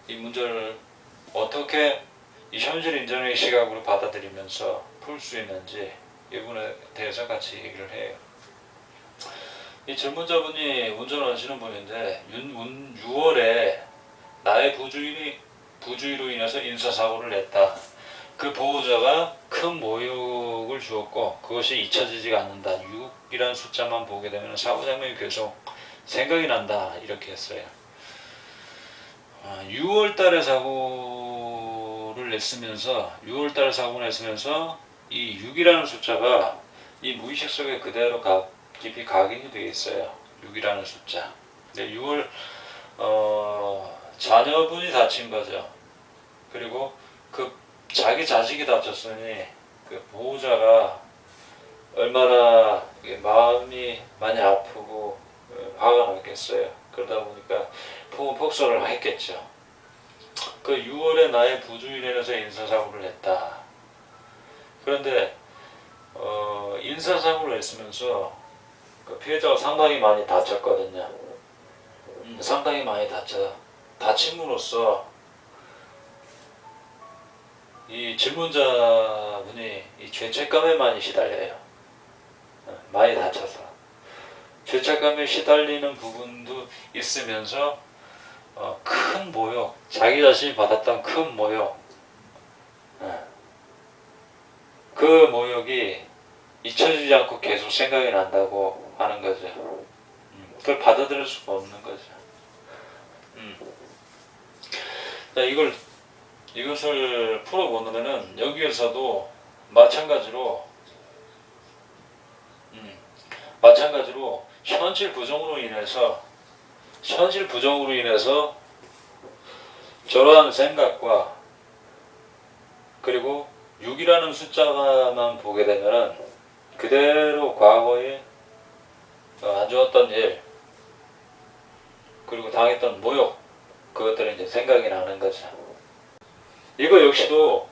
이 문제를 어떻게 이 현실 인정의 시각으로 받아들이면서 풀 수 있는지 이 부분에 대해서 같이 얘기를 해요. 이 질문자분이 운전을 하시는 분인데 6월에 나의 부주의로 인해서 인사사고를 냈다. 그 보호자가 큰 모욕을 주었고 그것이 잊혀지지가 않는다. 6이라는 숫자만 보게 되면 사고 장면이 계속 생각이 난다. 이렇게 했어요. 6월달에 사고를 냈으면서 이 6이라는 숫자가 이 무의식 속에 그대로 깊이 각인이 되어 있어요. 6이라는 숫자. 근데 6월 자녀분이 다친 거죠. 그리고 그 자기 자식이 다쳤으니 그 보호자가 얼마나 마음이 많이 아프고 화가 났겠어요. 그러다 보니까 폭소를 했겠죠. 그 6월에 나의 부주의로 인해서 인사사고를 했다. 그런데 인사사고를 했으면서 그 피해자가 상당히 많이 다쳤거든요. 상당히 많이 다침으로써 이 질문자분이 이 죄책감에 많이 시달려요. 많이 다쳐서 죄책감에 시달리는 부분도 있으면서 큰 모욕, 자기 자신이 받았던 큰 모욕, 그 모욕이 잊혀지지 않고 계속 생각이 난다고 하는 거죠. 그걸 받아들일 수가 없는 거죠. 이것을 풀어보면은 여기에서도 마찬가지로 현실 부정으로 인해서 저러한 생각과 그리고 6이라는 숫자만 보게 되면은 그대로 과거에 안 좋았던 일 그리고 당했던 모욕 그것들이 이제 생각이 나는 거죠. 이거 역시도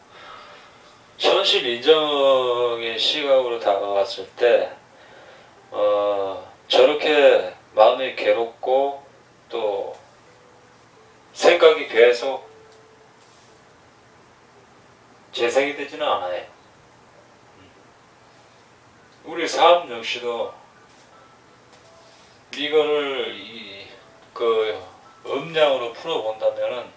현실 인정의 시각으로 다가갔을 때 저렇게 마음이 괴롭고 또 생각이 계속 재생이 되지는 않아요. 우리 삶 역시도 이거를 음량으로 풀어본다면은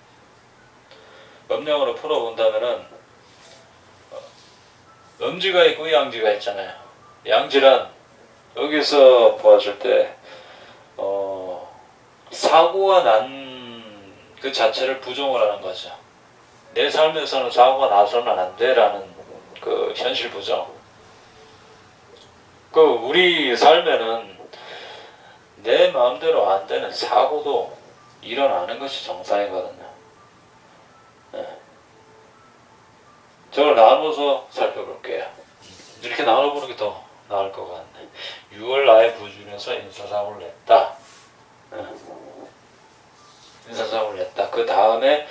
음지가 있고 양지가 있잖아요. 양지란 여기서 보았을 때 사고가 난 그 자체를 부정을 하는 거죠. 내 삶에서는 사고가 나서는 안 돼라는 그 현실 부정. 그 우리 삶에는 내 마음대로 안 되는 사고도 일어나는 것이 정상이거든요. 저걸 나눠서 살펴볼게요. 이렇게 나눠보는 게 더 나을 것 같네. 6월 나의 부주의에서 인사사고를 냈다. 그 다음에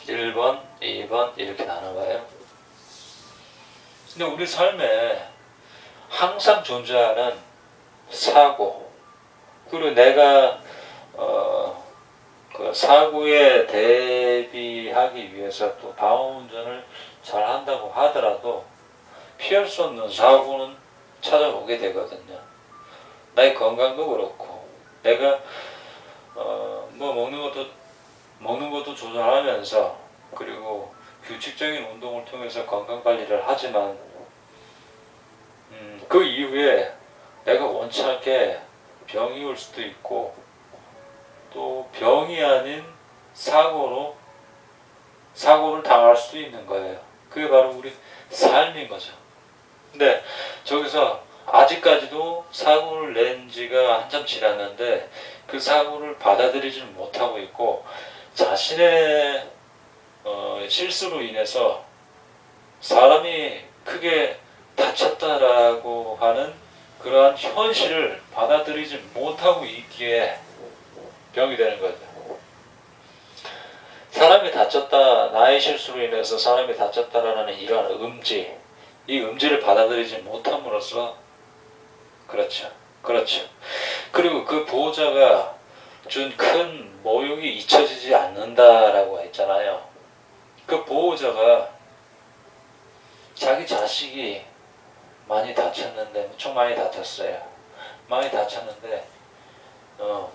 1번, 2번 이렇게 나눠봐요. 근데 우리 삶에 항상 존재하는 사고 그리고 내가 그 사고에 대비하기 위해서 또 방어운전을 잘 한다고 하더라도 피할 수 없는 사고는 찾아오게 되거든요. 나의 건강도 그렇고 내가 먹는 것도 조절하면서 그리고 규칙적인 운동을 통해서 건강관리를 하지만 그 이후에 내가 원치 않게 병이 올 수도 있고 또 병이 아닌 사고를 당할 수도 있는 거예요. 그게 바로 우리 삶인 거죠. 근데 저기서 아직까지도 사고를 낸 지가 한참 지났는데 그 사고를 받아들이지는 못하고 있고 자신의 실수로 인해서 사람이 크게 다쳤다라고 하는 그러한 현실을 받아들이지 못하고 있기에 병이 되는 거죠. 사람이 다쳤다, 나의 실수로 인해서 사람이 다쳤다라는 이러한 이 음지를 받아들이지 못함으로써 그렇죠. 그리고 그 보호자가 준 큰 모욕이 잊혀지지 본다라고 했잖아요. 그 보호자가 자기 자식이 많이 다쳤는데, 무척 많이 다쳤어요. 많이 다쳤는데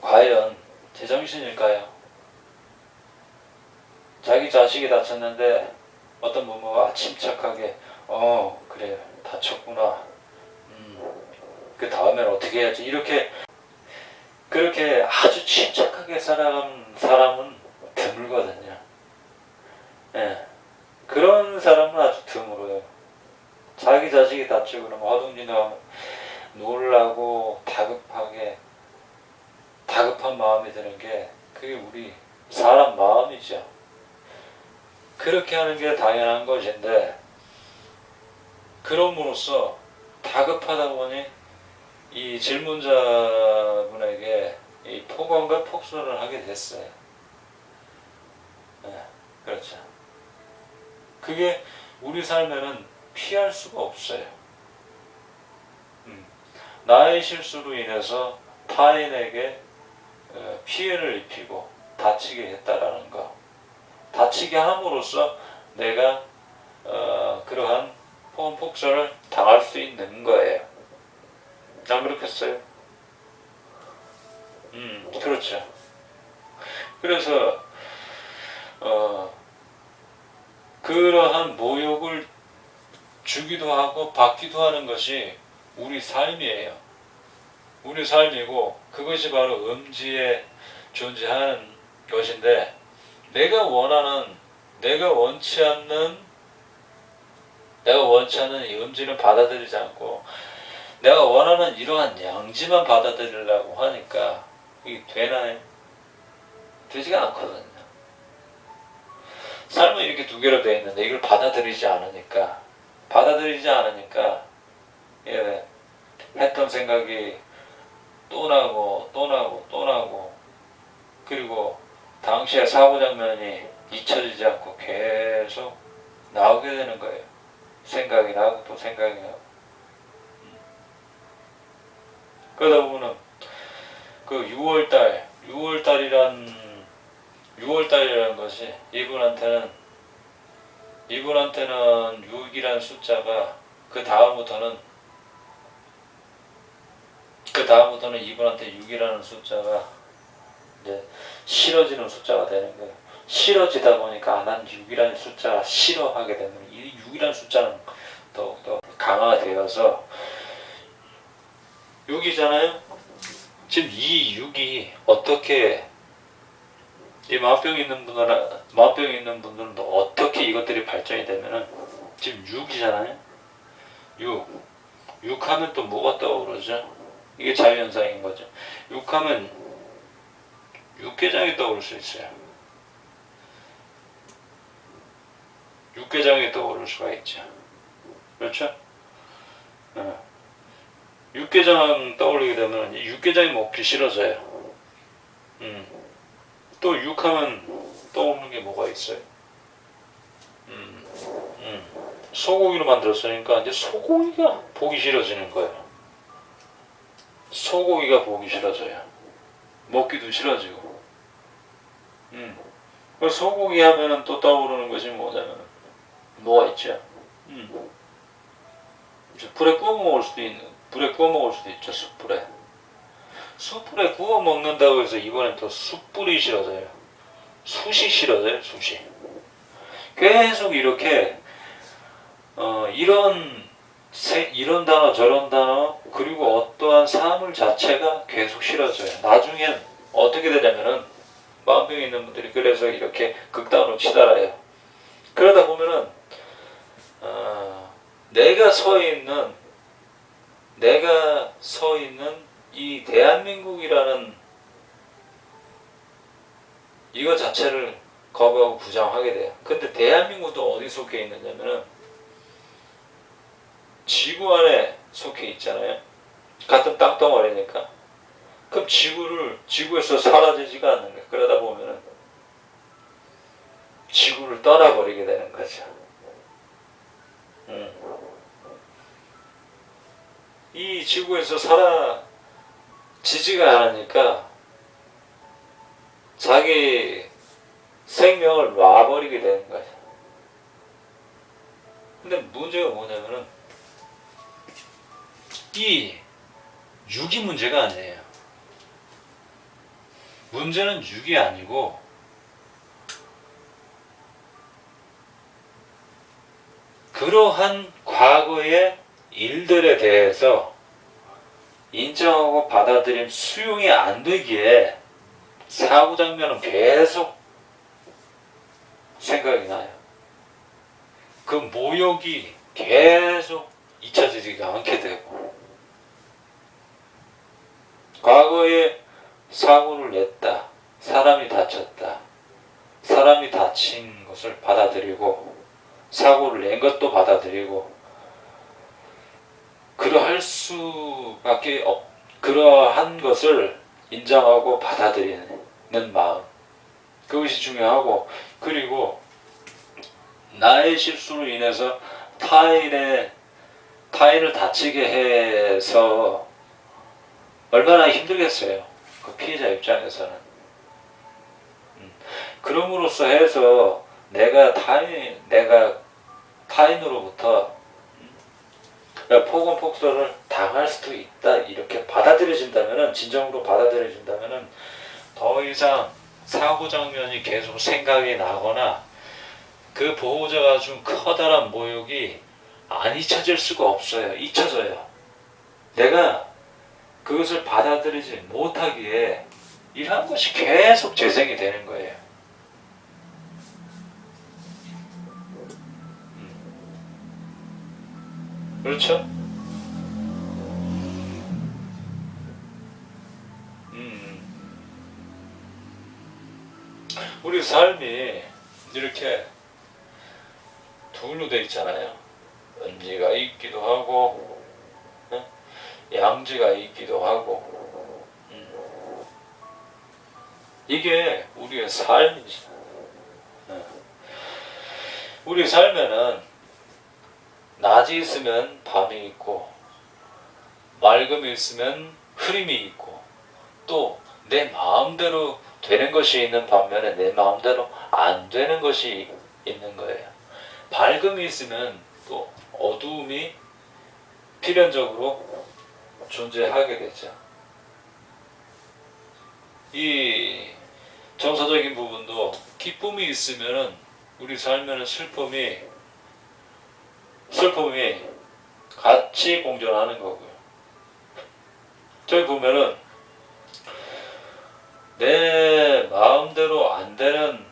과연 제정신일까요? 자기 자식이 다쳤는데 어떤 부모가 침착하게 그래 다쳤구나, 그 다음엔 어떻게 해야지, 이렇게 그렇게 아주 침착하게 살아가는 사람은 드물거든요. 예. 그런 사람은 아주 드물어요. 자기 자식이 다치고 그러면 허둥지둥하면 놀라고 다급한 마음이 드는 게, 그게 우리 사람 마음이죠. 그렇게 하는 게 당연한 것인데, 그럼으로써 다급하다 보니 이 질문자분에게 이 폭언과 폭소를 하게 됐어요. 네, 그렇죠. 그게 우리 삶에는 피할 수가 없어요. 나의 실수로 인해서 타인에게 피해를 입히고 다치게 했다라는 거, 다치게 함으로써 내가 그러한 폭언 폭소를 당할 수 있는 거예요. 안 그렇겠어요? 그렇죠. 그래서 그러한 모욕을 주기도 하고 받기도 하는 것이 우리 삶이에요. 우리 삶이고, 그것이 바로 음지에 존재하는 것인데, 내가 원치 않는 이 음지는 받아들이지 않고 내가 원하는 이러한 양지만 받아들이려고 하니까 이게 되나요? 되지가 않거든요. 삶은 이렇게 두 개로 되어 있는데 이걸 받아들이지 않으니까 예, 했던 생각이 또 나고, 그리고 당시의 사고 장면이 잊혀지지 않고 계속 나오게 되는 거예요. 생각이 나고 또 생각이 나고. 그러다 보면은 그 6월달이라는 것이 이분한테는 6이라는 숫자가 그 다음부터는 이분한테 6이라는 숫자가 이제 싫어지는 숫자가 되는 거예요. 싫어지다 보니까 난 6이라는 숫자가 싫어하게 되면 이 6이라는 숫자는 더욱더 강화되어서 6이잖아요. 지금 이 6이 어떻게 이 마음병이 있는 분들은 어떻게 이것들이 발전이 되면은 지금 6이잖아요. 6 하면 또 뭐가 떠오르죠? 이게 자유현상인 거죠. 6 하면 육개장이 떠오를 수 있어요. 육개장이 떠오를 수가 있죠. 그렇죠? 육개장 떠올리게 되면 육개장이 먹기 싫어져요. 또 6 하면 떠오르는 게 뭐가 있어요? 소고기로 만들었으니까 이제 소고기가 보기 싫어지는 거예요. 소고기가 보기 싫어져요. 먹기도 싫어지고. 소고기 하면은 또 떠오르는 것이 뭐냐면 뭐가 있죠? 불에 구워 먹을 수도 있죠. 숯불에 구워 먹는다고 해서 이번엔 또 숯불이 싫어져요. 숯이 싫어져요. 숯이. 계속 이렇게 이런 단어 저런 단어, 그리고 어떠한 사물 자체가 계속 싫어져요. 나중엔 어떻게 되냐면은 마음병이 있는 분들이 그래서 이렇게 극단으로 치달아요. 그러다 보면은 내가 서 있는 이 대한민국이라는 이거 자체를 거부하고 부정하게 돼요. 근데 대한민국도 어디 속해 있느냐면은 지구 안에 속해 있잖아요. 같은 땅덩어리니까. 그럼 지구에서 사라지지가 않는 거예요. 그러다 보면은 지구를 떠나버리게 되는 거죠. 이 지구에서 사라지지가 않으니까 자기 생명을 놔버리게 되는 거죠. 근데 문제가 뭐냐면은 이 육이 문제가 아니에요. 문제는 육이 아니고 그러한 과거의 일들에 대해서 인정하고 받아들임 수용이 안 되기에 사고 장면은 계속 생각이 나요. 그 모욕이 계속 잊혀지지가 않게 되고 과거에 사고를 냈다. 사람이 다쳤다. 사람이 다친 것을 받아들이고 사고를 낸 것도 받아들이고 그러한 것을 인정하고 받아들이는 마음, 그것이 중요하고, 그리고 나의 실수로 인해서 타인을 다치게 해서 얼마나 힘들겠어요. 그 피해자 입장에서는. 그럼으로써 해서 내가 타인으로부터 폭언폭소를 당할 수도 있다, 이렇게 받아들여진다면은, 진정으로 받아들여진다면은 더 이상 사고 장면이 계속 생각이 나거나 그 보호자가 준 커다란 모욕이 안 잊혀질 수가 없어요. 잊혀져요. 내가 그것을 받아들이지 못하기에 이러한 것이 계속 재생이 되는 거예요. 그렇죠? 우리 삶이 이렇게 둘로 돼 있잖아요. 은지가 있기도 하고 양지가 있기도 하고 이게 우리의 삶이지. 우리 삶에는 낮이 있으면 밤이 있고 맑음이 있으면 흐림이 있고 또 내 마음대로 되는 것이 있는 반면에 내 마음대로 안 되는 것이 있는 거예요. 밝음이 있으면 또 어두움이 필연적으로 존재하게 되죠. 이 정서적인 부분도 기쁨이 있으면 우리 삶에는 슬픔이 같이 공존하는 거고요. 저기 보면은 내 마음대로 안 되는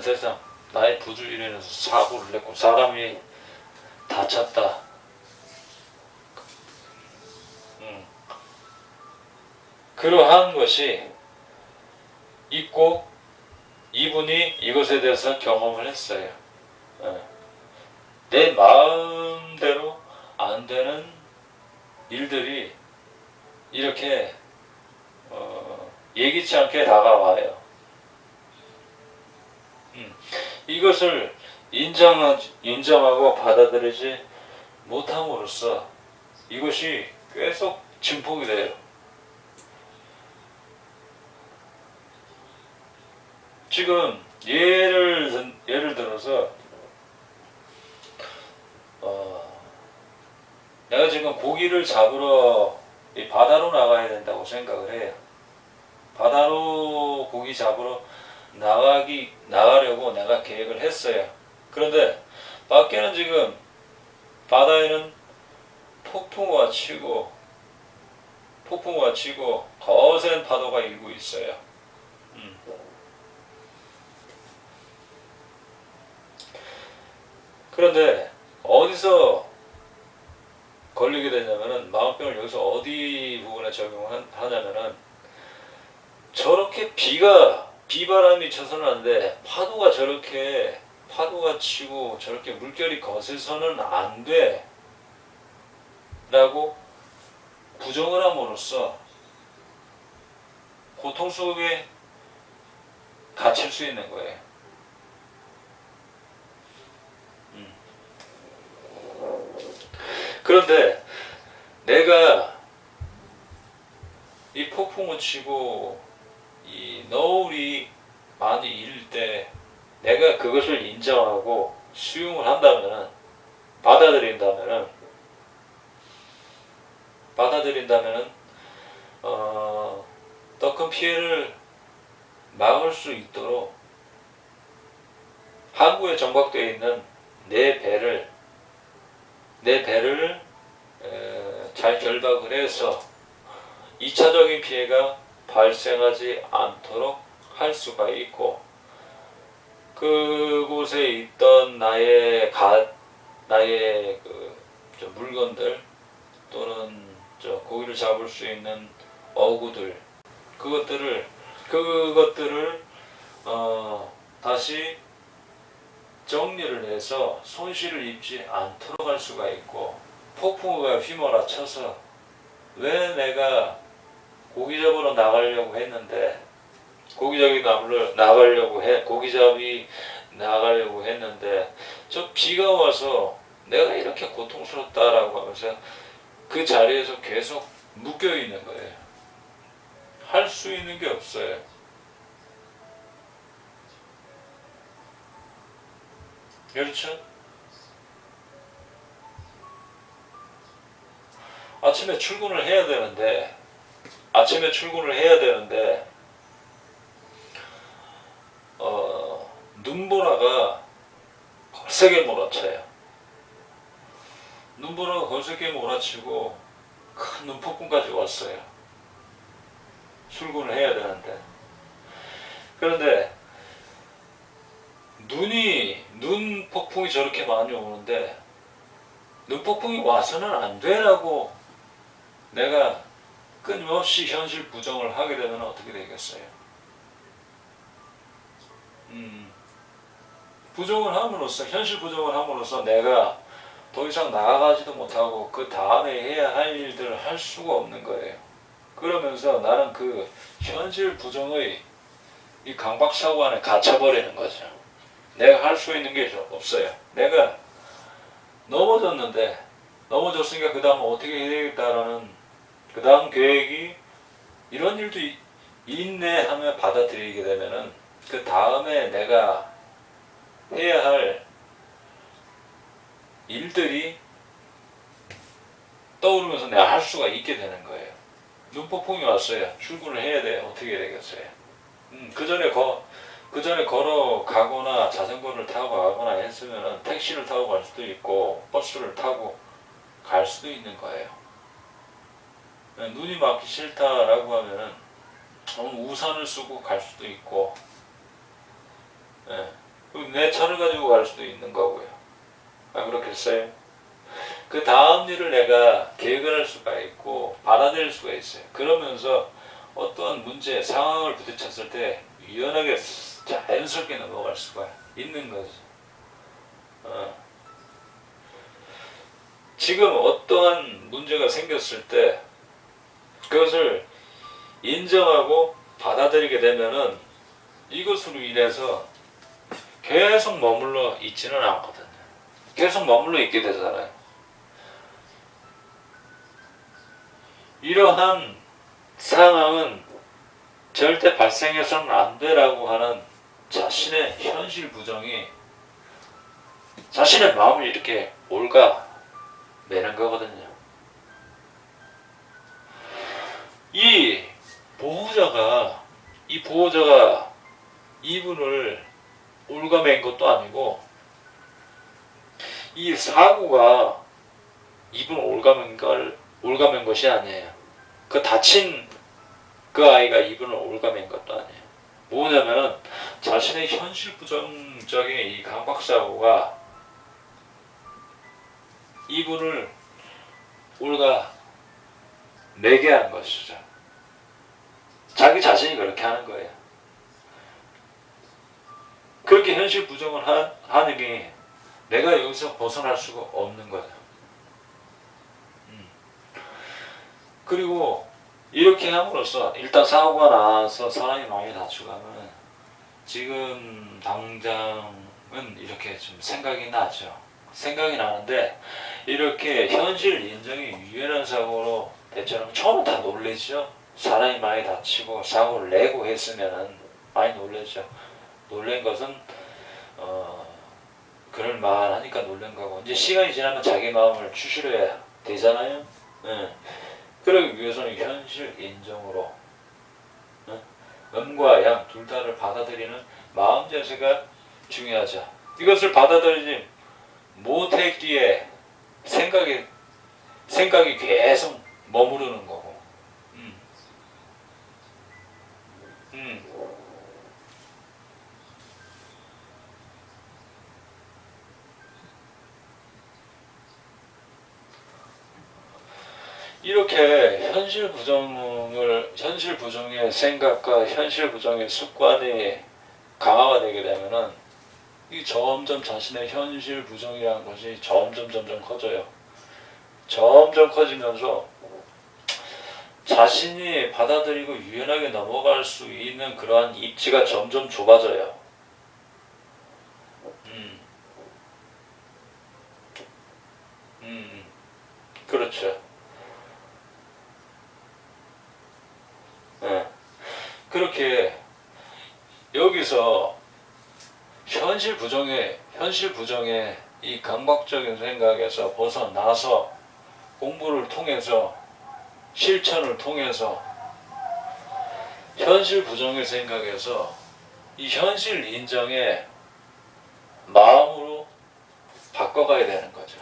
세상, 나의 부주의로 인해서 사고를 냈고 사람이 다쳤다. 그러한 것이 있고 이분이 이것에 대해서 경험을 했어요. 내 마음대로 안 되는 일들이 이렇게 예기치 않게 다가와요. 이것을 인정하고 받아들이지 못함으로써 이것이 계속 증폭이 돼요. 지금 예를 들어서 내가 지금 고기를 잡으러 이 바다로 나가야 된다고 생각을 해요. 바다로 고기 잡으러 나가려고 내가 계획을 했어요. 그런데 밖에는 지금 바다에는 폭풍우가 치고 거센 파도가 일고 있어요. 그런데 어디서 걸리게 되냐면은, 마음병을 여기서 어디 부분에 적용하냐면은, 저렇게 비바람이 쳐서는 안 돼. 파도가 치고 저렇게 물결이 거세서는 안 돼. 라고 부정을 함으로써 고통 속에 갇힐 수 있는 거예요. 그런데 내가 이 폭풍을 치고 이 노을이 많이 일 때 내가 그것을 인정하고 수용을 한다면은 받아들인다면은 더 큰 피해를 막을 수 있도록 항구에 정박되어 있는 내 배를 잘 결박을 해서 2차적인 피해가 발생하지 않도록 할 수가 있고, 그곳에 있던 나의 물건들 또는 고기를 잡을 수 있는 어구들, 그것들을 다시 정리를 해서 손실을 입지 않도록 할 수가 있고, 폭풍우가 휘몰아쳐서 왜 내가 고기잡으러 나가려고 했는데 고기잡이 나가려고 했는데 저 비가 와서 내가 이렇게 고통스럽다라고 하면서 그 자리에서 계속 묶여 있는 거예요. 할 수 있는 게 없어요. 그렇죠? 아침에 출근을 해야 되는데 눈보라가 거세게 몰아쳐요. 눈보라가 거세게 몰아치고 큰 눈폭풍까지 왔어요. 출근을 해야 되는데. 그런데 눈 폭풍이 저렇게 많이 오는데 눈 폭풍이 와서는 안 되라고 내가 끊임없이 현실 부정을 하게 되면 어떻게 되겠어요? 현실 부정을 함으로써 내가 더 이상 나아가지도 못하고 그 다음에 해야 할 일들을 할 수가 없는 거예요. 그러면서 나는 그 현실 부정의 이 강박사고 안에 갇혀버리는 거죠. 내가 할 수 있는 게 없어요. 내가 넘어졌으니까 그 다음 어떻게 해야 되겠다라는 그 다음 계획이 이런 일도 있네 하며 받아들이게 되면은 그 다음에 내가 해야 할 일들이 떠오르면서 내가 할 수가 있게 되는 거예요. 눈폭풍이 왔어요. 출근을 해야 돼. 어떻게 해야 되겠어요? 그 전에 걸어가거나 자전거를 타고 가거나 했으면 택시를 타고 갈 수도 있고 버스를 타고 갈 수도 있는 거예요. 눈이 막기 싫다라고 하면은 우산을 쓰고 갈 수도 있고, 내 차를 가지고 갈 수도 있는 거고요. 안 그렇겠어요? 그 다음 일을 내가 계획을 할 수가 있고 받아들일 수가 있어요. 그러면서 어떠한 문제, 상황을 부딪혔을 때 유연하게 자연스럽게 넘어갈 수가 있는 거죠. 지금 어떠한 문제가 생겼을 때 그것을 인정하고 받아들이게 되면은 이것으로 인해서 계속 머물러 있지는 않거든요. 계속 머물러 있게 되잖아요. 이러한 상황은 절대 발생해서는 안 되라고 하는 자신의 현실 부정이 자신의 마음을 이렇게 올가매는 거거든요. 이 보호자가 이분을 올가맨 것도 아니고 이 사고가 이분을 올가맨 것이 아니에요. 그 다친 그 아이가 이분을 올가맨 것도 아니에요. 뭐냐면은 자신의 현실 부정적인 이 강박사고가 이분을 올가매게 한 것이죠. 자기 자신이 그렇게 하는 거예요. 그렇게 현실 부정을 하는 게 내가 여기서 벗어날 수가 없는 거죠. 그리고 이렇게 함으로써 일단 사고가 나서 사람이 많이 다쳐가면 지금 당장은 이렇게 좀 생각이 나죠. 생각이 나는데 이렇게 현실 인정이 유연한 사고로 대처하면 처음엔 다 놀라죠. 사람이 많이 다치고 사고를 내고 했으면은 많이 놀랬죠. 놀란 것은 그럴 만하니까 놀란 거고, 이제 시간이 지나면 자기 마음을 추스려야 되잖아요. 예. 그러기 위해서는 현실 인정으로 음과 양 둘 다를 받아들이는 마음 자세가 중요하죠. 이것을 받아들이지 못했기에 생각이 계속 머무르는 거고. 음. 음. 이렇게 현실 부정의 생각과 현실 부정의 습관이 강화가 되게 되면은 이 점점 자신의 현실 부정이라는 것이 점점 커져요. 점점 커지면서 자신이 받아들이고 유연하게 넘어갈 수 있는 그러한 입지가 점점 좁아져요. 그렇죠. 네. 그렇게 여기서 현실 부정의 이 강박적인 생각에서 벗어나서 공부를 통해서 실천을 통해서 현실 부정의 생각에서 이 현실 인정의 마음으로 바꿔가야 되는 거죠.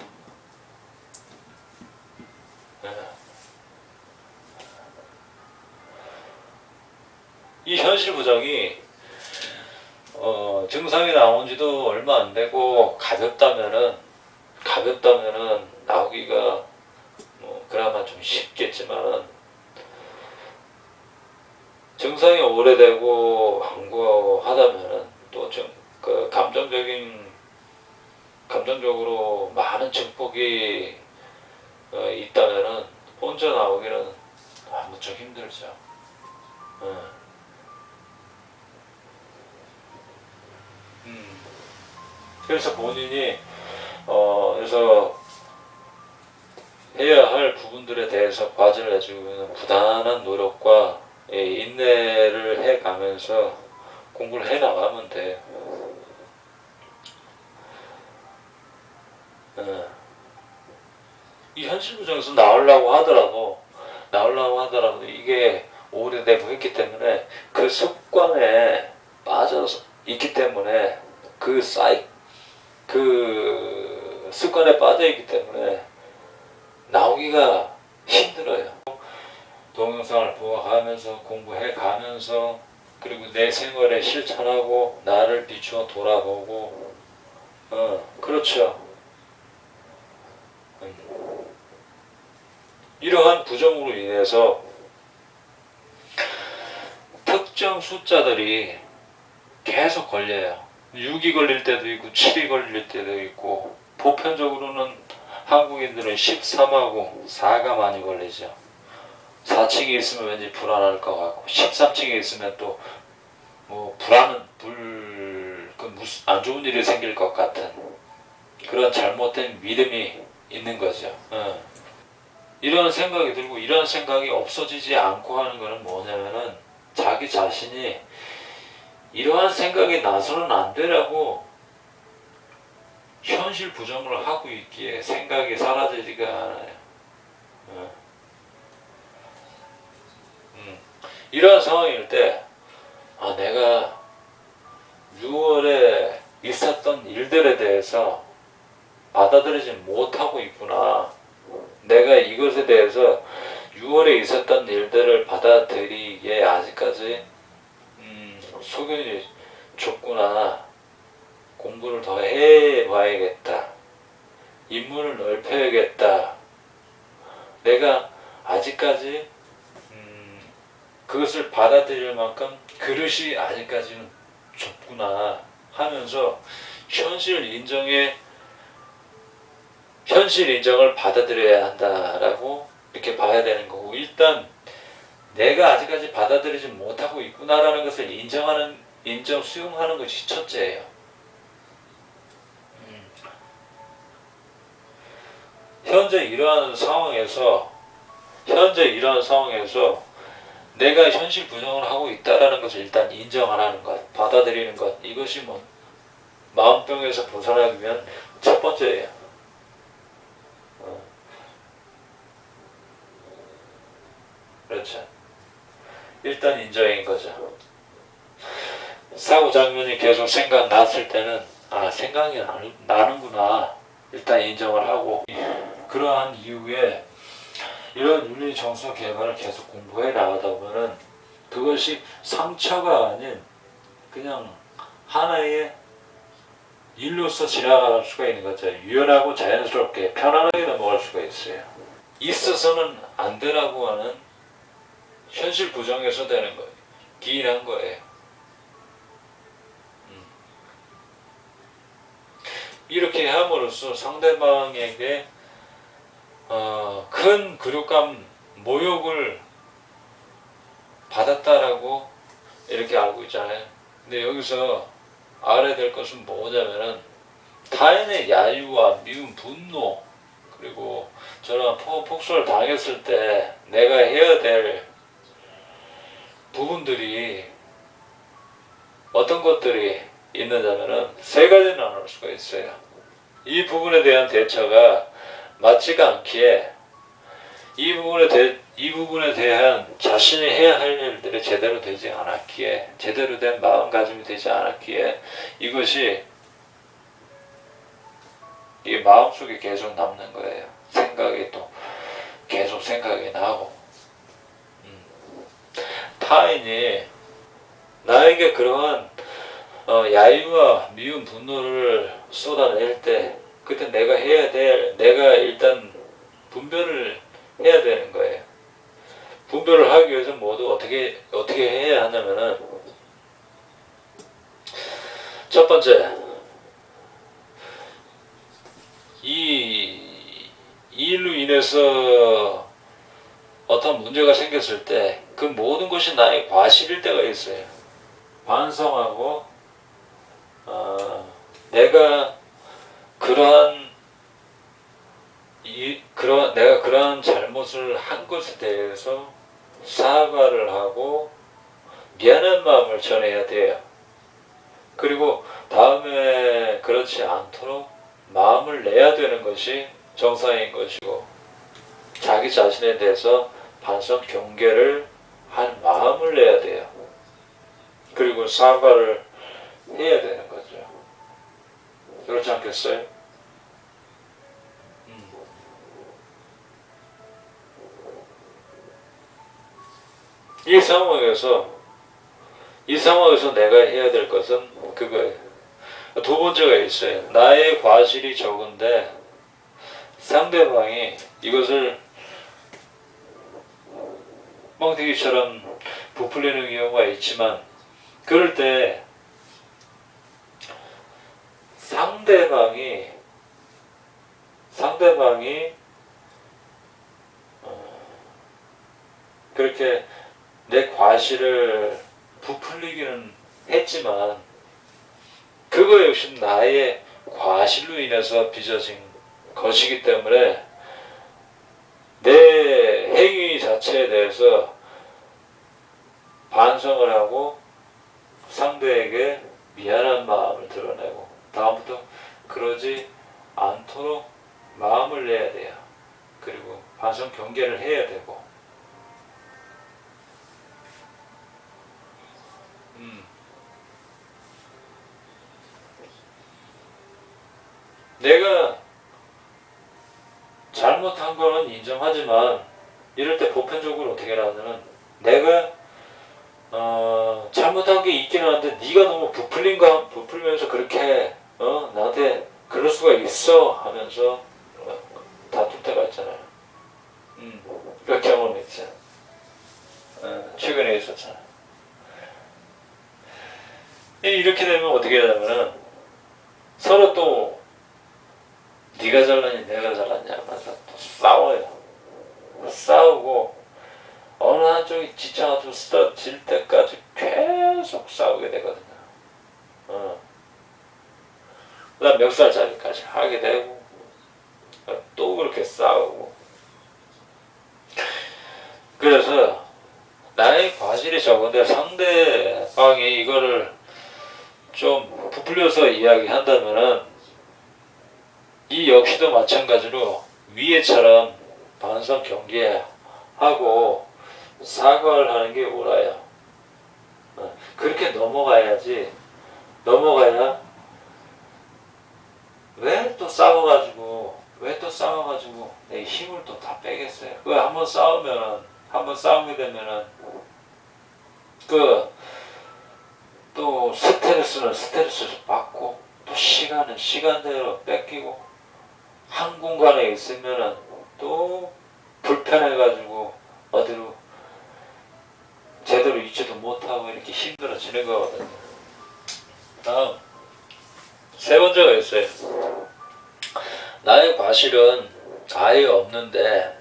네. 이 현실 부정이 증상이 나온 지도 얼마 안 되고 가볍다면은 나오기가 그나마 좀 쉽겠지만, 증상이 오래되고 완고하다면은 또 좀 그 감정적으로 많은 증폭이 있다면은 혼자 나오기는 무척 힘들죠. 그래서 본인이 그래서 해야 할 부분들에 대해서 과제를 해주고 부단한 노력과 인내를 해가면서 공부를 해나가면 돼요. 이 현실 부정에서 나오려고 하더라도 이게 오래되고 했기 때문에 그 습관에 빠져서 있기 때문에 그 습관에 빠져 있기 때문에 나오기가 힘들어요. 동영상을 보아가면서 공부해 가면서 그리고 내 생활에 실천하고 나를 비추어 돌아보고 그렇죠. 이러한 부정으로 인해서 특정 숫자들이 계속 걸려요. 6이 걸릴 때도 있고 7이 걸릴 때도 있고, 보편적으로는 한국인들은 13하고 4가 많이 걸리죠. 4층에 있으면 왠지 불안할 것 같고 13층에 있으면 또 무슨 안 좋은 일이 생길 것 같은 그런 잘못된 믿음이 있는 거죠. 이런 생각이 들고 이런 생각이 없어지지 않고 하는 것은 뭐냐면은 자기 자신이 이러한 생각이 나서는 안 되라고 현실 부정을 하고 있기에 생각이 사라지지가 않아요. 이러한 상황일 때 내가 6월에 있었던 일들에 대해서 받아들이지 못하고 있구나. 내가 이것에 대해서 6월에 있었던 일들을 받아들이기에 아직까지 소견이 좁구나. 공부를 더 해봐야겠다. 인문을 넓혀야겠다. 내가 아직까지 그것을 받아들일 만큼 그릇이 아직까지는 좁구나 하면서 현실 인정을 받아들여야 한다라고 이렇게 봐야 되는 거고, 일단 내가 아직까지 받아들이지 못하고 있구나라는 것을 수용하는 것이 첫째예요. 현재 이러한 상황에서 내가 현실 부정을 하고 있다라는 것을 일단 인정하는 것, 받아들이는 것, 이것이 뭐 마음병에서 벗어나기 위한 첫 번째예요. 그렇죠. 일단 인정인 거죠. 사고 장면이 계속 생각났을 때는 생각이 나는구나. 일단 인정을 하고, 그러한 이후에 이런 윤리 정서 개발을 계속 공부해 나가다 보면은 그것이 상처가 아닌 그냥 하나의 일로서 지나갈 수가 있는 거죠. 유연하고 자연스럽게 편안하게 넘어갈 수가 있어요. 있어서는 안 되라고 하는 현실 부정에서 되는 거예요. 기인한 거예요. 이렇게 함으로써 상대방에게 큰 굴욕감, 모욕을 받았다라고 이렇게 알고 있잖아요. 근데 여기서 알아야 될 것은 뭐냐면은 타인의 야유와 미움, 분노, 그리고 저런 폭소를 당했을 때 내가 해야 될 부분들이 어떤 것들이 있느냐면은 세 가지는 나눌 수가 있어요. 이 부분에 대한 대처가 맞지가 않기에 이 부분에 대한 자신이 해야 할 일들이 제대로 되지 않았기에, 제대로 된 마음가짐이 되지 않았기에 이것이 이 마음속에 계속 남는 거예요. 생각이 또 계속 생각이 나고, 타인이 나에게 그러한 야유와 미움, 분노를 쏟아낼 때 그때 내가 일단 분별을 해야 되는 거예요. 분별을 하기 위해서 모두 어떻게 해야 하냐면은, 첫 번째, 이 일로 인해서 어떤 문제가 생겼을 때 그 모든 것이 나의 과실일 때가 있어요. 반성하고 내가 내가 그러한 잘못을 한 것에 대해서 사과를 하고 미안한 마음을 전해야 돼요. 그리고 다음에 그렇지 않도록 마음을 내야 되는 것이 정상인 것이고, 자기 자신에 대해서 반성 경계를 한 마음을 내야 돼요. 그리고 사과를 해야 되는 거죠. 그렇지 않겠어요? 이 상황에서 내가 해야 될 것은 그거예요. 두 번째가 있어요. 나의 과실이 적은데 상대방이 이것을 뻥튀기처럼 부풀리는 경우가 있지만, 그럴 때 상대방이 그렇게 내 과실을 부풀리기는 했지만 그거 역시 나의 과실로 인해서 빚어진 것이기 때문에 내 행위 자체에 대해서 반성을 하고 상대에게 미안한 마음을 드러내고 다음부터 그러지 않도록 마음을 내야 돼요. 그리고 반성 경계를 해야 되고, 내가 잘못한 거는 인정하지만 이럴 때 보편적으로 어떻게 하냐면, 내가 잘못한 게 있긴 한데 네가 너무 부풀면서 그렇게 나한테 그럴 수가 있어 하면서 다툴 때가 있잖아요. 그 경험 있죠. 최근에 있었잖아. 이렇게 되면 어떻게 되냐면은 서로 또 네가 잘났냐 내가 잘났냐 하면서 또 싸우고 어느 한쪽이 지쳐가지고 쓰러질 때까지 계속 싸우게 되거든요. 그 다음 멱살잡이까지 하게 되고 또 그렇게 싸우고. 그래서 나의 과실이 적은데 상대방이 이거를 좀 부풀려서 이야기한다면은 이 역시도 마찬가지로 위에처럼 반성 경계하고 사과를 하는 게 옳아요. 그렇게 넘어가야지. 넘어가야 왜 또 싸워가지고 내 힘을 또 다 빼겠어요. 그 한번 싸우게 되면은 또 스트레스를 받고 또 시간은 시간대로 뺏기고 한 공간에 있으면은 또 불편해가지고 어디로 제대로 있지도 못하고 이렇게 힘들어지는 거거든요. 다음 세 번째가 있어요. 나의 과실은 아예 없는데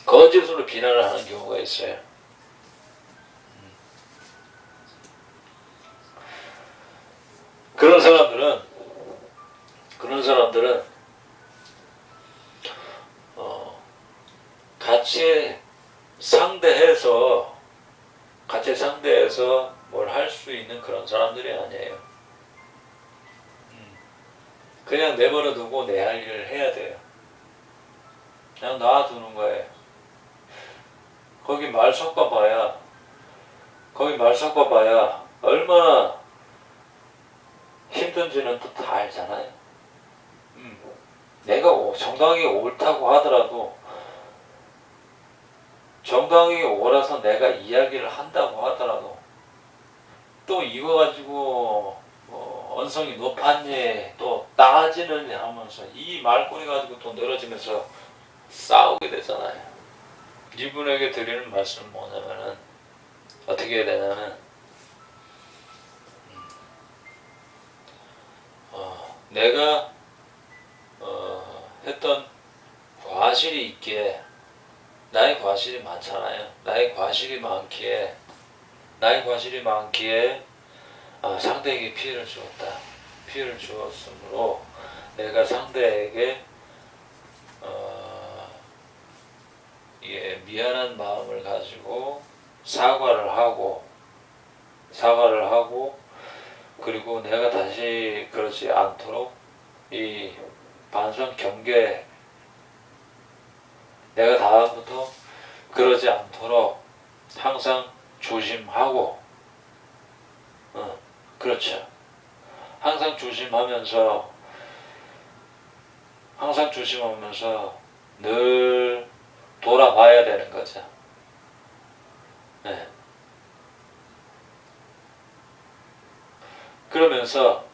거짓으로 비난을 하는 경우가 있어요. 그런 사람들은 같이 상대해서 뭘 할 수 있는 그런 사람들이 아니에요. 그냥 내버려 두고 내 할 일을 해야 돼요. 그냥 놔두는 거예요. 거기 말 섞어봐야 얼마나 힘든지는 또 다 알잖아요. 내가 정당하게 옳다고 하더라도 정당하게 옳아서 내가 이야기를 한다고 하더라도 또 이거 가지고 언성이 높았니 또 따지느니 하면서 이 말꼬리 가지고 또 늘어지면서 싸우게 되잖아요. 이분에게 드리는 말씀은 뭐냐면은 어떻게 해야 되냐면 내가 했던 과실이 있기에 나의 과실이 많잖아요. 나의 과실이 많기에 상대에게 피해를 주었으므로 내가 상대에게 미안한 마음을 가지고 사과를 하고 그리고 내가 다시 그러지 않도록 이 반성 경계 내가 다음부터 그러지 않도록 항상 조심하고 그렇죠. 항상 조심하면서 늘 돌아봐야 되는 거죠. 네. 그러면서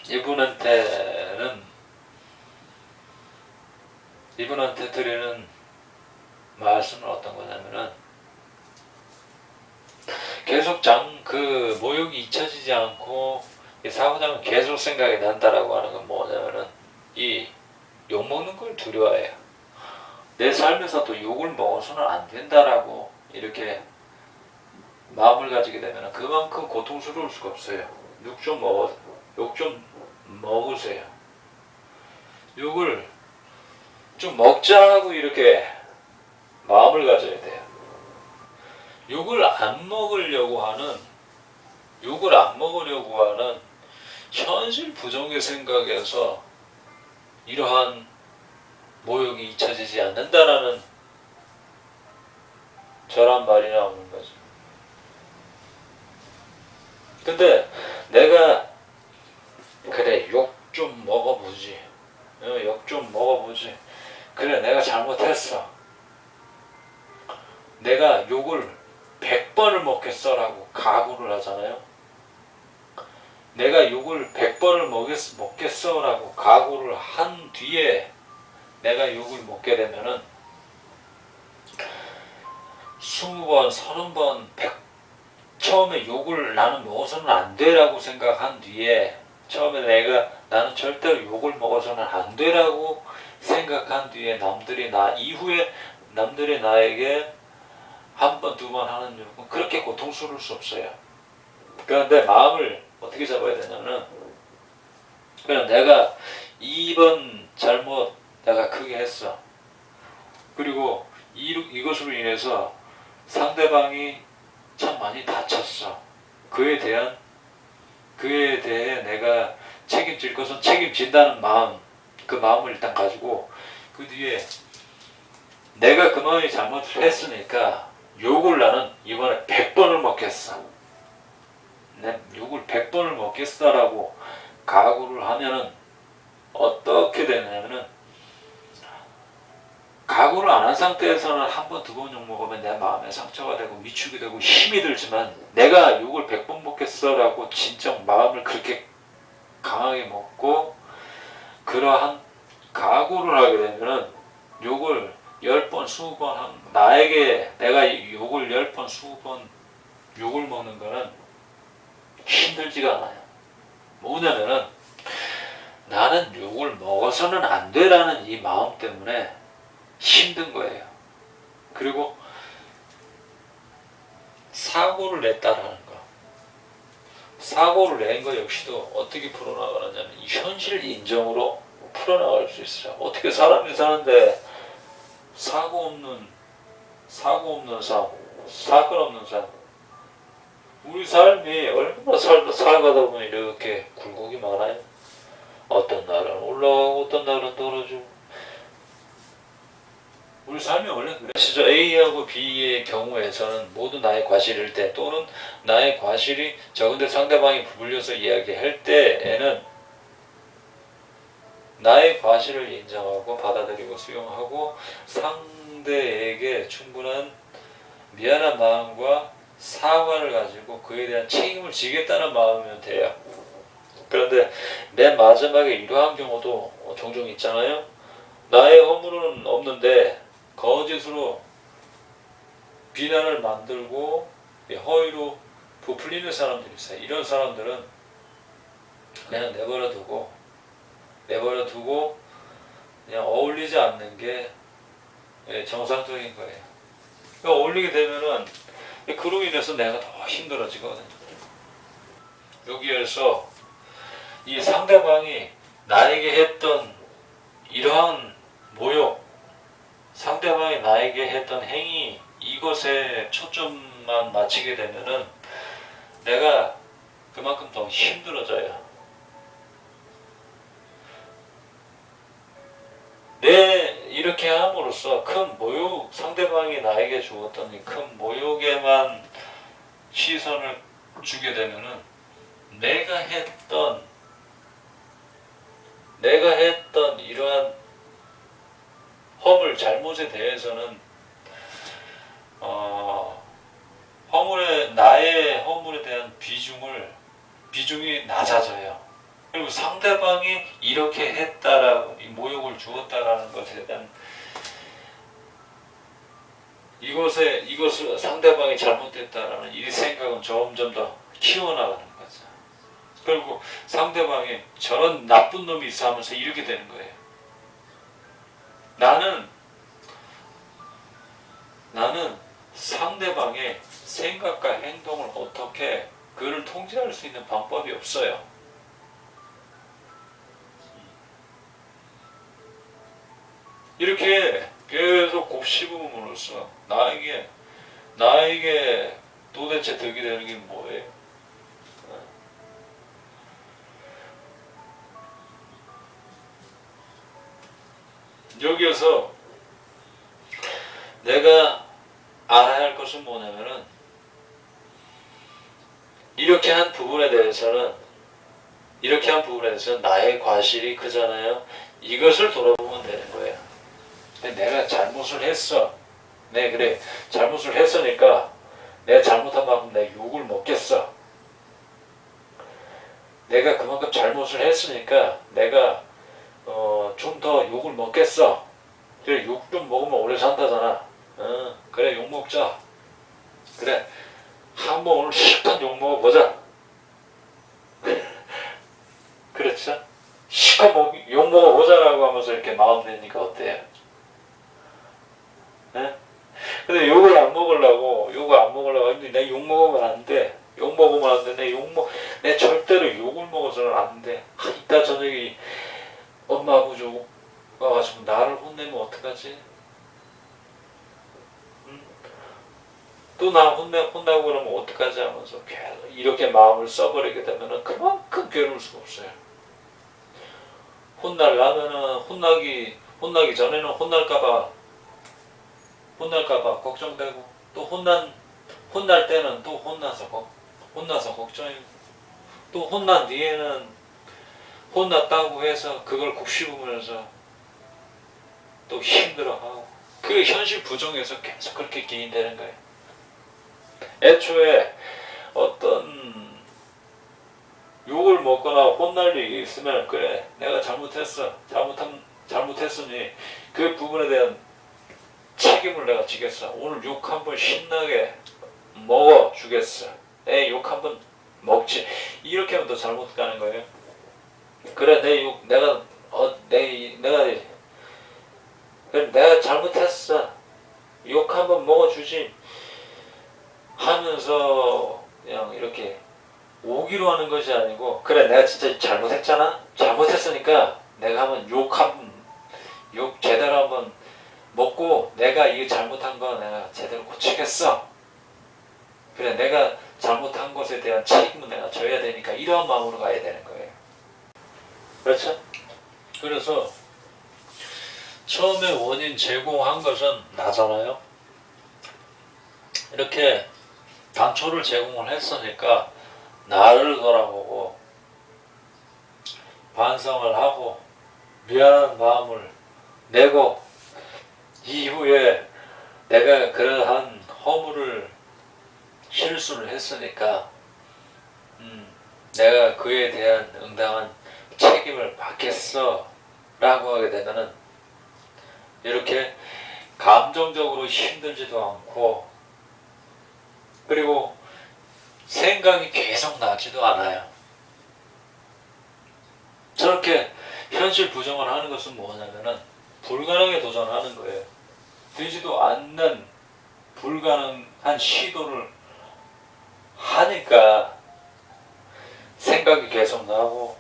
이분한테 드리는 말씀은 어떤 거냐면은 계속 그 모욕이 잊혀지지 않고 이 사고장은 계속 생각이 난다라고 하는 건 뭐냐면은 이 욕먹는 걸 두려워해요. 내 삶에서 또 욕을 먹어서는 안 된다라고 이렇게 마음을 가지게 되면 그만큼 고통스러울 수가 없어요. 욕 좀 먹으세요. 욕을 좀 먹자 하고 이렇게 마음을 가져야 돼요. 욕을 안 먹으려고 하는 현실 부정의 생각에서 이러한 모욕이 잊혀지지 않는다라는 저런 말이 나오는 거죠. 근데 내가 그래 욕 좀 먹어보지. 그래 내가 잘못했어. 내가 욕을 100번을 먹겠어라고 각오를 하잖아요. 내가 욕을 100번을 먹겠어라고 각오를 한 뒤에 내가 욕을 먹게 되면은 20번, 30번, 처음에 욕을 나는 먹어서는 안 되라고 생각한 뒤에 처음에 나는 절대로 욕을 먹어서는 안 되라고 생각한 뒤에 남들이 나에게 한 번, 두 번 하는 욕은 그렇게 고통스러울 수 없어요. 그런데 마음을 어떻게 잡아야 되냐면 그냥 내가 이번 잘못 내가 크게 했어. 그리고 이것으로 인해서 상대방이 참 많이 다쳤어. 그에 대해 내가 책임질 것은 책임진다는 마음, 그 마음을 일단 가지고, 그 뒤에 내가 그만이 잘못을 했으니까 욕을 나는 이번에 100번을 먹겠어. 내 욕을 100번을 먹겠어라고 각오를 하면은 어떻게 되냐면은, 각오를 안 한 상태에서는 한 번, 두 번 욕 먹으면 내 마음에 상처가 되고 위축이 되고 힘이 들지만, 내가 욕을 100번 먹겠어라고 진짜 마음을 그렇게 강하게 먹고 그러한 각오를 하게 되면은 욕을 10번, 20번 내가 욕을 10번, 20번 욕을 먹는 거는 힘들지가 않아요. 뭐냐면은, 나는 욕을 먹어서는 안 되라는 이 마음 때문에 힘든 거예요. 그리고 사고를 냈다라는 거. 사고를 낸 거 역시도 어떻게 풀어나가느냐면 이 현실 인정으로 풀어나갈 수 있어요. 어떻게 사람이 사는데 사고 없는 삶, 사건 없는 삶. 우리 삶이 얼마나 살가다 보면 이렇게 굴곡이 많아요. 어떤 날은 올라가고 어떤 날은 떨어지고. 우리 삶이 원래 그래. 시저 A하고 B의 경우에서는 모두 나의 과실일 때, 또는 나의 과실이 적은데 상대방이 부풀려서 이야기할 때에는 나의 과실을 인정하고 받아들이고 수용하고 상대에게 충분한 미안한 마음과 사과를 가지고 그에 대한 책임을 지겠다는 마음이면 돼요. 그런데 맨 마지막에 이러한 경우도 종종 있잖아요. 나의 허물은 없는데 거짓으로 비난을 만들고 허위로 부풀리는 사람들이 있어요. 이런 사람들은 그냥 내버려 두고 그냥 어울리지 않는 게 정상적인 거예요. 그러니까 어울리게 되면은 그로 인해서 내가 더 힘들어지거든요. 여기에서 이 상대방이 나에게 했던 이러한 모욕, 상대방이 나에게 했던 행위, 이것에 초점만 맞추게 되면은 내가 그만큼 더 힘들어져요. 이렇게 함으로써 큰 모욕, 상대방이 나에게 주었던 이 큰 모욕에만 시선을 주게 되면은 내가 했던 이러한 허물, 잘못에 대해서는 나의 허물에 대한 비중이 낮아져요. 그리고 상대방이 이렇게 했다라고, 이 모욕을 주었다라는 것에 대한 이것을 상대방이 잘못됐다라는 이 생각은 점점 더 키워나가는 거죠. 그리고 상대방이 저런 나쁜 놈이 있어 하면서 이렇게 되는 거예요. 나는 상대방의 생각과 행동을 어떻게 그를 통제할 수 있는 방법이 없어요. 이렇게 계속 곱씹음으로써 나에게 도대체 득이 되는 게 뭐예요? 여기에서 내가 알아야 할 것은 뭐냐면은, 이렇게 한 부분에 대해서는 나의 과실이 크잖아요. 이것을 돌아보면 되는 거예요. 내가 잘못을 했어. 그래. 잘못을 했으니까 내가 잘못한 만큼 내 욕을 먹겠어. 내가 그만큼 잘못을 했으니까 내가 좀 더 욕을 먹겠어. 그래, 욕 좀 먹으면 오래 산다잖아. 그래, 욕 먹자. 그래, 한번 오늘 실컷 욕 먹어보자. 그렇죠? 실컷 욕 먹어보자라고 하면서 이렇게 마음 내니까 어때요? 네? 근데 욕을 안 먹으려고 하는데, 내 욕 먹으면 안 돼. 욕 먹으면 안 돼. 내 절대로 욕을 먹어서는 안 돼. 이따 저녁에 엄마 아버지 와가지고 나를 혼내면 어떡하지? 또 나 혼나고 그러면 어떡하지 하면서 계속 이렇게 마음을 써버리게 되면은 그만큼 괴로울 수가 없어요. 혼나려면은 혼나기 전에는 혼날까봐 걱정되고, 또 혼날 때는 또 혼나서 걱정이고, 또 혼난 뒤에는 혼났다고 해서 그걸 곱씹으면서 또 힘들어하고, 그 현실 부정에서 계속 그렇게 기인되는 거예요. 애초에 어떤 욕을 먹거나 혼날 일이 있으면, 그래 내가 잘못했으니 그 부분에 대한 책임을 내가 지겠어. 오늘 욕 한번 신나게 먹어주겠어. 내 욕 한번 먹지. 이렇게 하면 더 잘못 가는 거예요. 그래 내가 잘못했어. 욕 한번 먹어주지 하면서 그냥 이렇게 오기로 하는 것이 아니고, 그래 내가 진짜 잘못했잖아. 잘못했으니까 내가 한번 욕 제대로 한번 먹고, 내가 이 잘못한 거 내가 제대로 고치겠어. 그래 내가 잘못한 것에 대한 책임은 내가 져야 되니까, 이런 마음으로 가야 되는 거예요. 그렇죠? 그래서 처음에 원인 제공한 것은 나잖아요. 이렇게 단초를 제공을 했으니까 나를 돌아보고 반성을 하고 미안한 마음을 내고, 이후에 내가 그러한 실수를 했으니까 내가 그에 대한 응당한 책임을 받겠어 라고 하게 되면은, 이렇게 감정적으로 힘들지도 않고, 그리고 생각이 계속 나지도 않아요. 저렇게 현실 부정을 하는 것은 뭐냐면은 불가능에 도전하는 거예요. 되지도 않는 불가능한 시도를 하니까 생각이 계속 나고,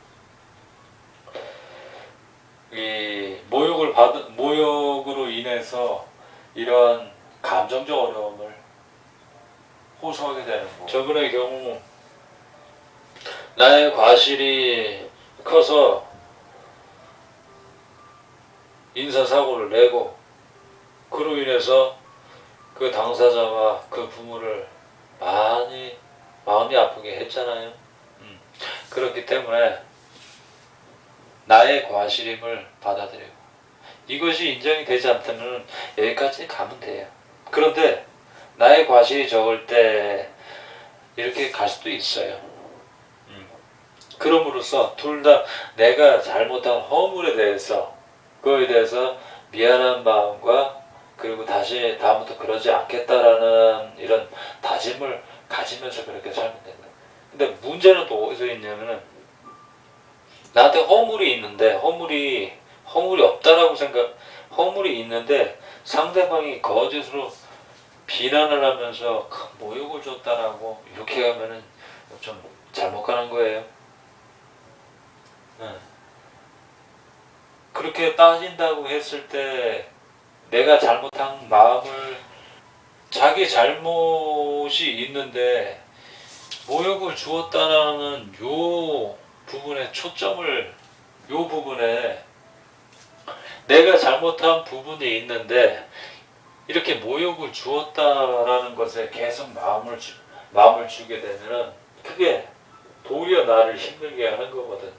이 모욕으로 인해서 이러한 감정적 어려움을 호소하게 되는 거고, 저분의 경우 나의 과실이 커서 인사사고를 내고, 그로 인해서 그 당사자와 그 부모를 많이 마음이 아프게 했잖아요. 그렇기 때문에 나의 과실임을 받아들이고, 이것이 인정이 되지 않다면 여기까지 가면 돼요. 그런데 나의 과실이 적을 때 이렇게 갈 수도 있어요. 그럼으로써 둘 다 내가 잘못한 허물에 대해서, 그거에 대해서 미안한 마음과, 그리고 다음부터 그러지 않겠다라는 이런 다짐을 가지면서 그렇게 살면 된다. 근데 문제는 또 어디서 있냐면은, 나한테 허물이 있는데, 허물이 없다라고 허물이 있는데 상대방이 거짓으로 비난을 하면서 모욕을 줬다라고 이렇게 하면은 좀 잘못 가는 거예요. 그렇게 따진다고 했을 때 내가 잘못한 마음을, 자기 잘못이 있는데 모욕을 주었다라는 요 부분에 내가 잘못한 부분이 있는데 이렇게 모욕을 주었다라는 것에 계속 마음을 주게 되면은, 그게 도리어 나를 힘들게 하는 거거든요.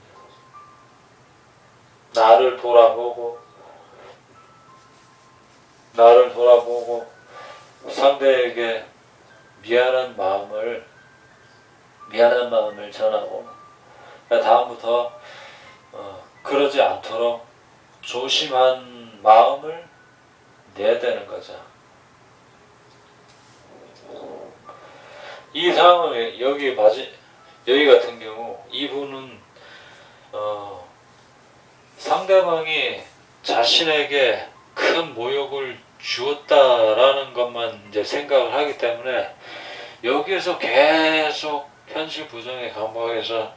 나를 돌아보고 상대에게 미안한 마음을 전하고, 다음부터 그러지 않도록 조심한 마음을 내야 되는 거죠. 이 상황에 여기 같은 경우 이분은 상대방이 자신에게 큰 모욕을 주었다라는 것만 이제 생각을 하기 때문에 여기에서 계속 현실 부정의 감각에서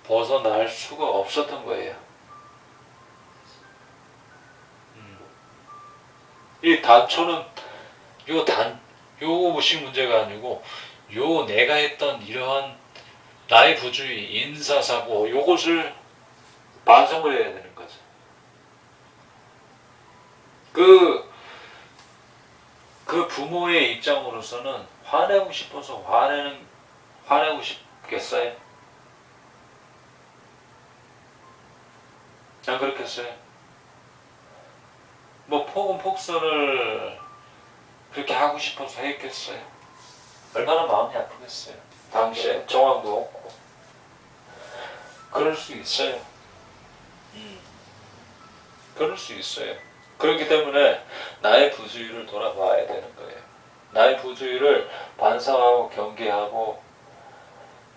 벗어날 수가 없었던 거예요. 이 단초는 요것이 문제가 아니고 요 내가 했던 이러한 나의 부주의, 인사사고 요것을 반성을 해야 되는 거죠. 그 부모의 입장으로서는 화내고 싶어서 화내고 싶겠어요? 안 그렇겠어요? 뭐 폭은 폭설을 그렇게 하고 싶어서 했겠어요? 얼마나 마음이 아프겠어요? 당시에 정황도 없고 그럴 수 있어요. 그럴 수 있어요. 그렇기 때문에 나의 부주의를 돌아봐야 되는 거예요. 나의 부주의를 반성하고 경계하고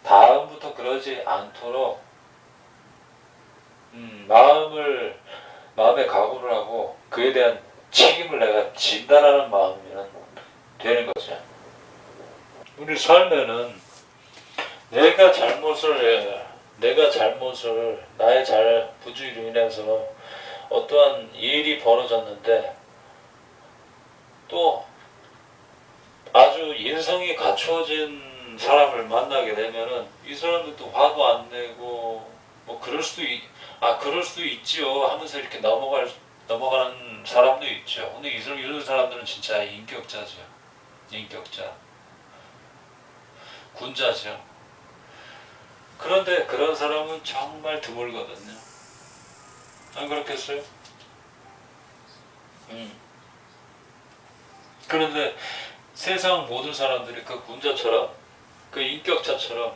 다음부터 그러지 않도록 마음에 각오를 하고 그에 대한 책임을 내가 진다라는 마음이면 되는 거죠. 우리 삶에는 내가 잘못을 나의 부주의로 인해서 어떠한 일이 벌어졌는데 또 아주 인성이 갖추어진 사람을 만나게 되면은 이 사람들도 화도 안 내고 뭐 그럴 수도 있지요 하면서 이렇게 넘어가는 사람도 있죠. 근데 이런 사람들은 진짜 인격자죠. 인격자. 군자죠. 그런데 그런 사람은 정말 드물거든요. 안 그렇겠어요? 그런데 세상 모든 사람들이 그 군자처럼 그 인격자처럼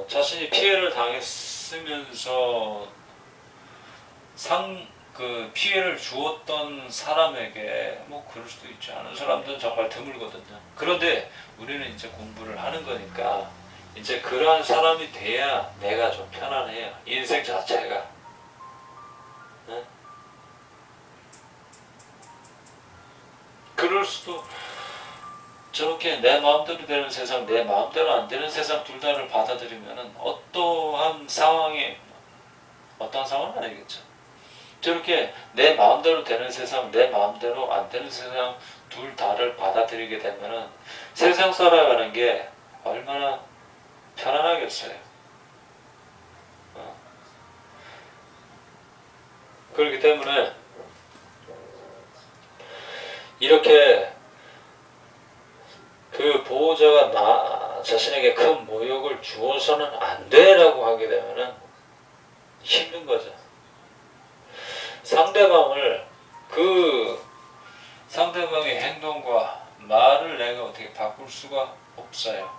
자신이 피해를 당했으면서 그 피해를 주었던 사람에게 뭐 그럴 수도 있지 않은 사람들은 정말 드물거든요. 그런데 우리는 이제 공부를 하는 거니까 이제 그러한 사람이 돼야 내가 좀 편안해요. 인생 자체가. 네? 그럴 수도 저렇게 내 마음대로 되는 세상, 내 마음대로 안 되는 세상 둘 다를 받아들이면은 어떠한 상황은 아니겠죠. 저렇게 내 마음대로 되는 세상, 내 마음대로 안 되는 세상 둘 다를 받아들이게 되면은 세상 살아가는 게 얼마나 편안하겠어요. 그렇기 때문에 이렇게 그 보호자가 나 자신에게 큰 모욕을 주어서는 안 돼라고 하게 되면은 힘든 거죠. 상대방의 행동과 말을 내가 어떻게 바꿀 수가 없어요.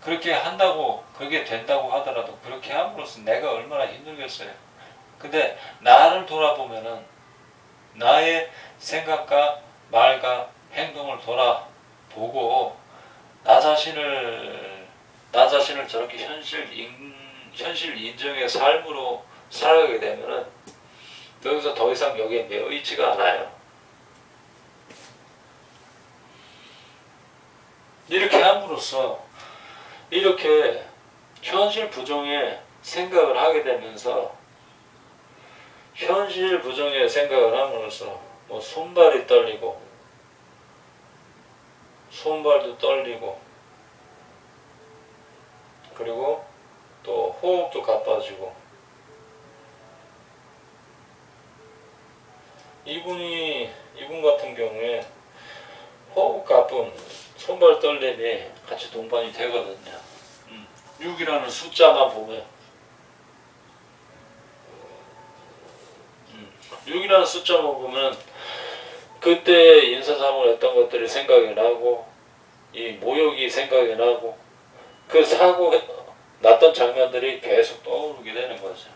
그렇게 된다고 하더라도 그렇게 함으로써 내가 얼마나 힘들겠어요. 근데 나를 돌아보면은 나의 생각과 말과 행동을 돌아보고 나 자신을 저렇게 현실 인정의 삶으로 살아가게 되면은 여기서 더 이상 여기에 매여 있지가 않아요. 이렇게 함으로써 이렇게 현실 부정의 생각을 하게 되면서 현실 부정의 생각을 함으로써 뭐 손발이 떨리고 손발도 떨리고 그리고 또 호흡도 가빠지고 이분 같은 경우에 호흡 가쁨, 손발 떨림이 같이 동반이 되거든요. 6이라는 숫자만 보면 6이라는 숫자만 보면 그때 인사사고를 했던 것들이 생각이 나고 이 모욕이 생각이 나고 그 사고 났던 장면들이 계속 떠오르게 되는 거죠.